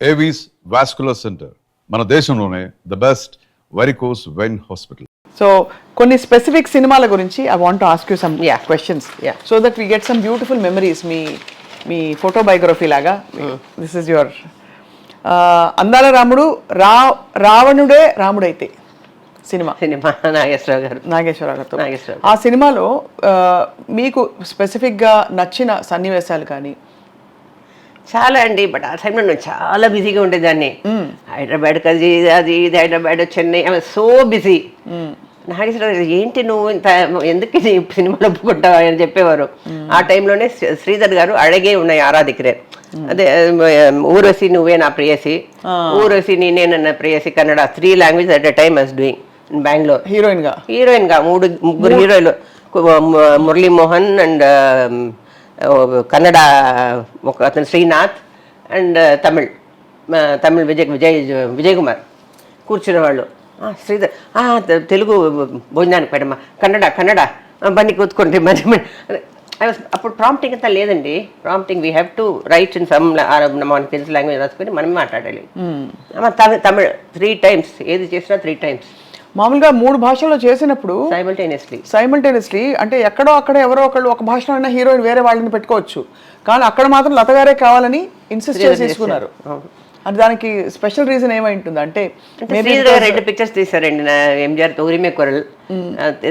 Avis vascular centre, మన దేశంలోనే the best varicose vein hospital. So కొన్ని స్పెసిఫిక్ సినిమాల గురించి I want to ask you some questions so that we get some beautiful memories. Me photo biography లాగా this is your అందాల రాముడు, రావణుడే రాముడైతే cinema Nageswararao గారితో. ఆ సినిమాలో మీకు స్పెసిఫిక్గా నచ్చిన సన్నివేశాలు కానీ? చాలా అండి, బట్ ఆ టైంలో నేను చాలా బిజీగా ఉండేదాన్ని. హైదరాబాద్ అది ఇది Hyderabad Chennai, I was so busy. Nageswara Rao ఏంటి నువ్వు ఇంత ఎందుకు సినిమాలో ఒప్పుకుంటావు అని చెప్పేవారు. ఆ టైంలోనే శ్రీధర్ గారు అడిగే ఉన్నాయి ఆరాధికరే, అదే ఊరసి నువ్వే నా ప్రేయసి, ఊరసి నేనే నా ప్రేయసి, Kannada 3 language at a time I was doing in Bengaluru. హీరోయిన్గా ముగ్గురు హీరోయిన్లు, మురళీ మోహన్ అండ్ కన్నడ ఒక అతను శ్రీనాథ్ అండ్ తమిళ్ విజయ్ కుమార్ కూర్చునేవాళ్ళు. శ్రీధర్ తెలుగు భోజనానికి పెట్టమ్మా, కన్నడ బండి కూతుకోండి మరి. అప్పుడు ప్రాంప్టింగ్ అంతా లేదండి. Prompting we have to right in some మనకి తెలిసిన లాంగ్వేజ్ రాసుకొని మనమే మాట్లాడాలి. తమిళ్ 3 times, ఏది చేసినా 3 times. మామూలుగా 3 భాషల్లో చేసినప్పుడు సైమల్టేనియస్లీ అంటే ఎక్కడో అక్కడ ఎవరో ఒకళ్ళు ఒక భాషలో అయినా హీరోయిన్ వేరే వాళ్ళని పెట్టుకోవచ్చు, కానీ అక్కడ మాత్రం లత గారే కావాలని ఇన్సిస్ట్ చేసి తీసుకున్నారు. అంటే దానికి స్పెషల్ రీజన్ ఏమై ఉంటుంది అంటే 2 pictures తీసారండి ఎంజిఆర్ తో, ఉరిమే కొరల్,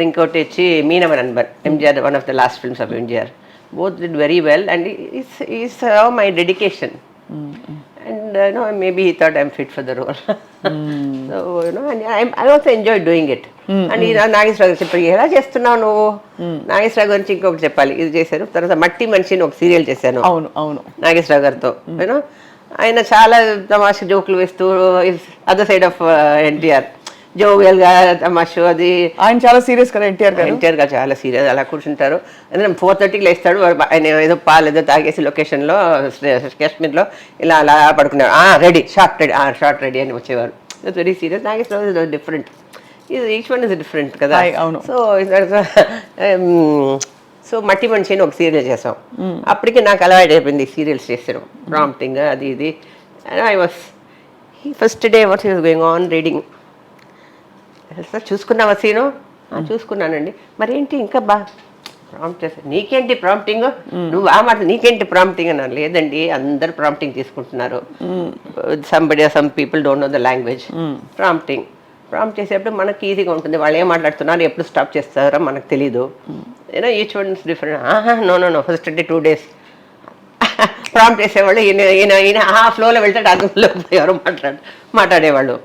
ఇంకోటి వచ్చి Meenava Nanban, MGR one of the last films of MGR. Both did very well and is my dedication. And maybe he thought I'm fit for the role. So and I also enjoyed doing it. And Nageswara Rao garu చెప్పారు, ఎలా చేస్తున్నావు నువ్వు? నాగేశ్వరరావు గురించి ఇంకొకటి చెప్పాలి. ఇది చేశాను, తర్వాత మట్టి మనిషిని ఒక సీరియల్ చేశాను అవును నాగేశ్వరరావు గారితో. ఆయన చాలా తమాషా జోకులు వేస్తూ, other side of NTR, jovial గా తమాషు. అది ఆయన చాలా సీరియస్ కదా ఎన్టీఆర్ గారు చాలా సీరియస్. అలా కూర్చుంటారు. 4:30కి లేస్తాడు ఆయన, ఏదో పాలు ఏదో తాగేసి లొకేషన్లో కాశ్మీర్లో ఇలా అలా పడుకునేవారు. రెడీ షార్ట్ రెడీ అని వచ్చేవారు. It's very serious. Nageswara Rao different, each one is different కదా. సో మట్టి మనిషి అని ఒక సీరియల్ చేసాం. అప్పటికి నాకు అలవాటు అయిపోయింది సీరియల్స్ చేసాను, ప్రాంప్టింగ్ అది ఇది. I was first day what is going on reading. Sir చూసుకున్నావా సీను? చూసుకున్నానండి. మరేంటి ఇంకా ప్రాంప్ట్ చేస్తాను. నీకేంటి ప్రాంప్టింగ్, నువ్వు మాట నీకేంటి ప్రాంప్టింగ్ అన్నారు. లేదండి అందరు ప్రాంప్టింగ్ తీసుకుంటున్నారు. Some people don't know the language. Prompt చేసేటప్పుడు మనకి ఈజీగా ఉంటుంది. వాళ్ళు ఏం మాట్లాడుతున్నారు, ఎప్పుడు స్టాప్ చేస్తారో మనకు తెలీదు. Each one is different. No first day 2 days prompt చేసేవాళ్ళు. ఈయన ఫ్లోలో వెళ్తాడు, అదులో ఎవరు మాట్లాడేవాళ్ళు.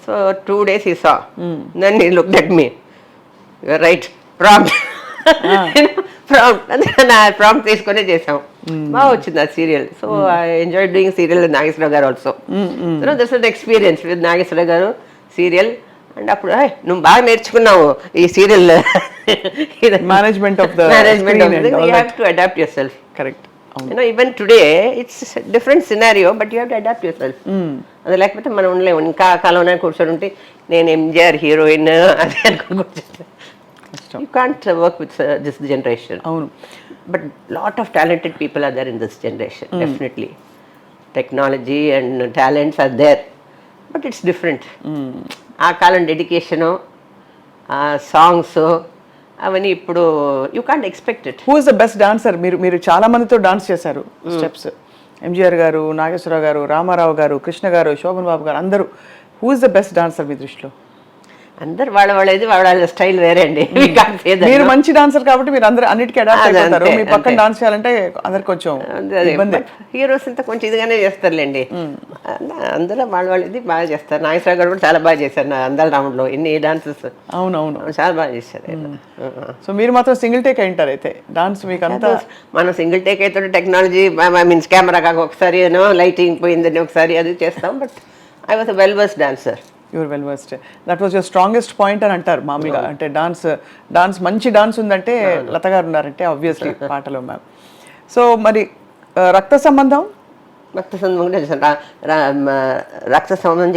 So 2 days he saw. Then he looked at me. You're right. Prompt. Prompt తీసుకునే చేసాం. బాగా వచ్చింది ఆ serial. So I enjoy doing serial with Nageswararao గారు also. This is the experience with Nageswararao గారు సీరియల్. అండ్ అప్పుడు నువ్వు బాగా నేర్చుకున్నావు ఈ serial management of the you have to adapt yourself. Correct. Even today it's different scenario, but you have to adapt yourself. అది లేకపోతే మనం ఉండలేము. ఇంకా కాలంలో కూర్చొని ఉంటే నేను ఎంజిఆర్ హీరోయిన్ అది అనుకుని కూర్చొని you can't work with this generation. అవును, but lot of talented people are there in this generation. Definitely technology and talents are there, but it's different. ఆ కాలం డెడికేషను, ఆ సాంగ్స్ అవన్నీ ఇప్పుడు you can't expect it. Who is the best dancer? మీరు చాలా మందితో dance చేశారు steps. MGR గారు, నాగేశ్వరరావు గారు, రామారావు గారు, కృష్ణ గారు, శోభన్ బాబు గారు, అందరూ. Who is the best dancer మీ దృష్టిలో? అందరు వాళ్ళ స్టైల్ వేరే అండి. మీరు మంచి డాన్సర్ కాబట్టి మీరు అందరూ అన్నిటికీ అడాప్ట్ అయిపోతారు. మీ పక్కన డాన్స్ చేయాలంటే అందరికి కొంచెం ఇబ్బంది. హీరోస్ అంతా కొంచెం ఇదిగానే చేస్తారులేండి. అందరూ వాళ్ళది బాగా చేస్తారు. నాగేశ్వరరావు గారు కూడా చాలా బాగా చేశారు నా అందాల రాముడులో ఎన్ని డాన్సెస్. అవునవును, చాలా బాగా చేశారు. సో మీరు మాత్రం సింగిల్ టేక్ అయింటారు అయితే డాన్స్? మీకు అంతా మనం సింగిల్ టేక్ అయితే టెక్నాలజీ మీన్స్ కెమెరా కాక ఒకసారి లైటింగ్ పోయిందని ఒకసారి అది చేస్తాం. But I was a well versed dancer. Your well versed. That was your strongest point అని అంటారు మామూలుగా. అంటే డాన్స్ మంచి డాన్స్ ఉందంటే లత గారు ఉన్నారంటే ఆబ్వియస్లీ పాటలో మ్యామ్. సో మరి రక్త సంబంధం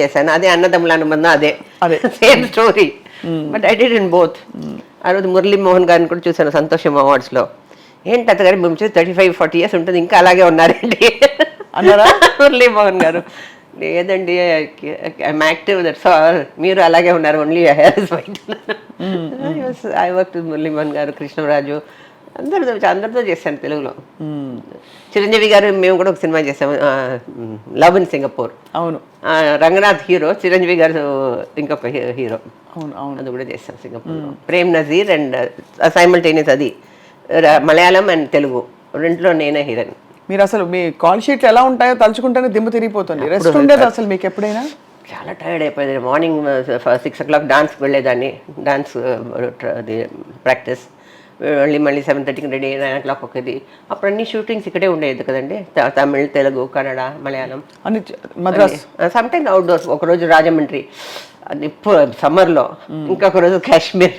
చేశాను. అదే అన్నదమ్ముల అనుబంధం, అదే same story. But I did in both. ఆ రోజు మురళీ మోహన్ గారిని కూడా చూశాను సంతోషం అవార్డ్స్లో. ఏంటి అత్తగారు 35-40 years ఉంటుంది ఇంకా అలాగే ఉన్నారండి అన్నారా మురళీ మోహన్ గారు. లేదండి ఐఎమ్ యాక్టివ్ దట్స్ ఆల్. మీరు అలాగే ఉన్నారు, only hair is white. I work with Muralimohan గారు, కృష్ణరాజు, అందరితో చేశాను తెలుగులో. చిరంజీవి గారు మేము కూడా ఒక సినిమా చేసాము, లవ్ ఇన్ సింగపూర్. అవును రంగనాథ్ హీరో, చిరంజీవి గారు ఇంకొక హీరో. అవును అవును. అది కూడా చేస్తాం Singapore. Prem Nazir and simultaneous అది మలయాళం అండ్ తెలుగు రెండులో నేనే హీరోయిన్. మీరు అసలు మీ కాల్ షీట్లు ఎలా ఉంటాయో తలుచుకుంటేనే దిమ్మ తిరిగిపోతుంది. రెస్ట్ ఉండేది అసలు మీకు ఎప్పుడైనా? చాలా టైర్డ్ అయిపోయింది. మార్నింగ్ 6 o'clock డాన్స్కి వెళ్ళేదాన్ని, డాన్స్ అది ప్రాక్టీస్. మళ్ళీ 7:30కి రెడీ, 9 o'clock ఒకది. అప్పుడు అన్ని షూటింగ్స్ ఇక్కడే ఉండేది కదండి, తమిళ్, తెలుగు, కన్నడ, మలయాళం, అని మద్రాస్. Some times outdoors. ఒకరోజు రాజమండ్రి సమ్మర్లో, ఇంకొక రోజు Kashmir.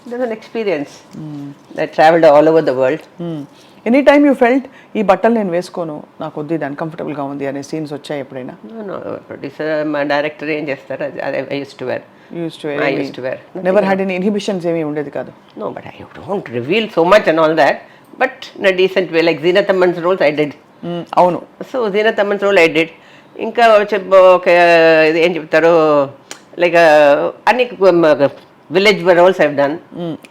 That was an experience. I travelled all over the world. Any time you felt ఈ బట్టలు నేను వేసుకోను, నాకు వద్దు, ఇది అన్కంఫర్టబుల్గా ఉంది అనే సీన్స్ వచ్చాయి ఎప్పుడైనా? ప్రొడ్యూసర్, మా డైరెక్టర్ ఏం చేస్తారు, అది I use to wear. I used to wear. Never had any inhibitions ఏమీ ఉండేది కాదు. No, but I don't reveal so much and all that. But in a decent way, like Zeenat Aman's roles I did. అవును. So Zeenat Aman's role I did. ఇంకా ఒక ఇది ఏం చెప్తారు, like అన్ని విలేజ్ రోల్స్ ఐవ్ డన్.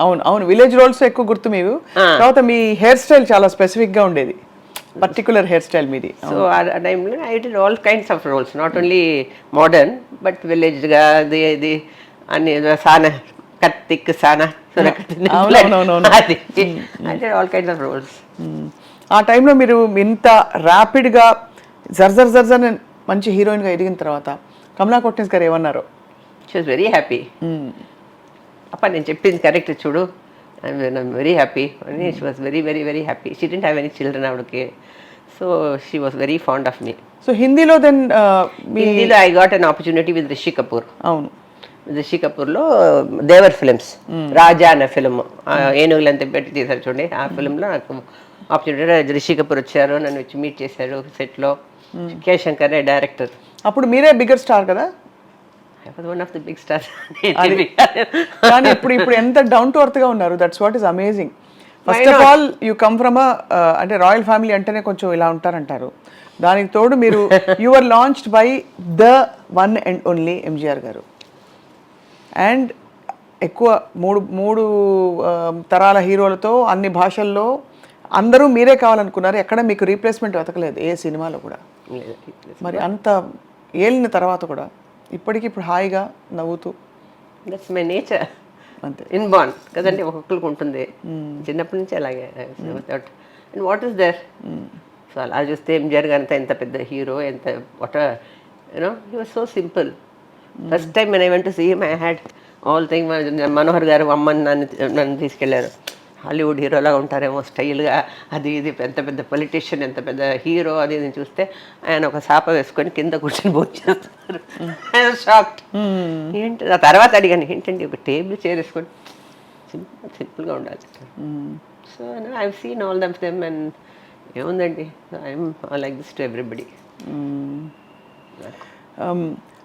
అవును అవును, village roles ఎక్కువ గుర్తు మీరు. తర్వాత మీ హెయిర్ స్టైల్ చాలా స్పెసిఫిక్ గా ఉండేది, పర్టికులర్ హెయిర్ స్టైల్ మీది. సో ఆ టైంలో I did all kinds of roles, not only modern but విలేజ్గా ఇది అన్ని సానా, కత్తిక్ సానా, అది I did all kinds of roles. ఆ టైంలో మీరు ఇంత ర్యాపిడ్గా జర్జర్ మంచి హీరోయిన్గా ఎదిగిన తర్వాత కమలా కొట్టిన్స్ గారు ఏమన్నారు? She was very happy. అప్ప నేను చెప్పింది కరెక్ట్ చూడు, ఐఎమ్ వెరీ హ్యాపీ అని. She was very very very happy. She didn't have any children ఆవిడకి. So she was very fond of me. So హిందీలో దెన్ హిందీలో I got an opportunity with Rishi Kapoor. అవును, రిషి కపూర్లో దేవర్ films, రాజా అనే ఫిలిం, ఏనుగులంతా పెట్టి తీశారు చూడండి. ఆ ఫిలింలో నాకు ఆపర్చునిటీ, రిషి కపూర్ వచ్చారు, నన్ను వచ్చి మీట్ చేశారు సెట్లో. కే శంకర్ డైరెక్టర్. అప్పుడు మీరే బిగ్గర్ స్టార్ కదా? I was one of the big stars. కానీ ఇప్పుడు ఎంత డౌన్ టు ఎర్త్ గా ఉన్నారు. That's what is amazing. First of all you come from అంటే రాయల్ ఫ్యామిలీ అంటేనే కొంచెం ఇలా ఉంటారంటారు. దానికి తోడు మీరు you are launched by the one and only MGR garu. And ఎక్కువ మూడు తరాల హీరోలతో అన్ని భాషల్లో అందరూ మీరే కావాలనుకున్నారు. ఎక్కడ మీకు రీప్లేస్మెంట్ వెతకలేదు ఏ సినిమాలో కూడా. మరి అంత ఏలిన తర్వాత కూడా ఇప్పటికి ఇప్పుడు హాయిగా నవ్వుతూ. దట్స్ మై నేచర్, అంతే, ఇన్బార్న్ కదండి, ఒక్కొక్కరికి ఉంటుంది. చిన్నప్పటి నుంచి అలాగే. And what is there. So అలా చూస్తే ఎంజిఆర్ గారు ఎంత పెద్ద హీరో, ఎంత what you know he was so simple. First time when I went to see him, I had all thing. Manohar గారు అమ్మని నన్ను తీసుకెళ్లారు. హాలీవుడ్ హీరోలాగా ఉంటారేమో స్టైల్గా, అది ఇది, ఎంత పెద్ద పొలిటీషియన్, ఎంత పెద్ద హీరో అది ఇది చూస్తే ఆయన ఒక సాప వేసుకొని కింద కూర్చొని భోజనం చేస్తున్నారు. I shocked. ఏంటి ఆ తర్వాత అడిగాను, ఏంటండి ఒక టేబుల్ చైర్ వేసుకొని సింపుల్గా ఉండాలి. So I have seen all them and ఏముందండి, I'm like this to everybody.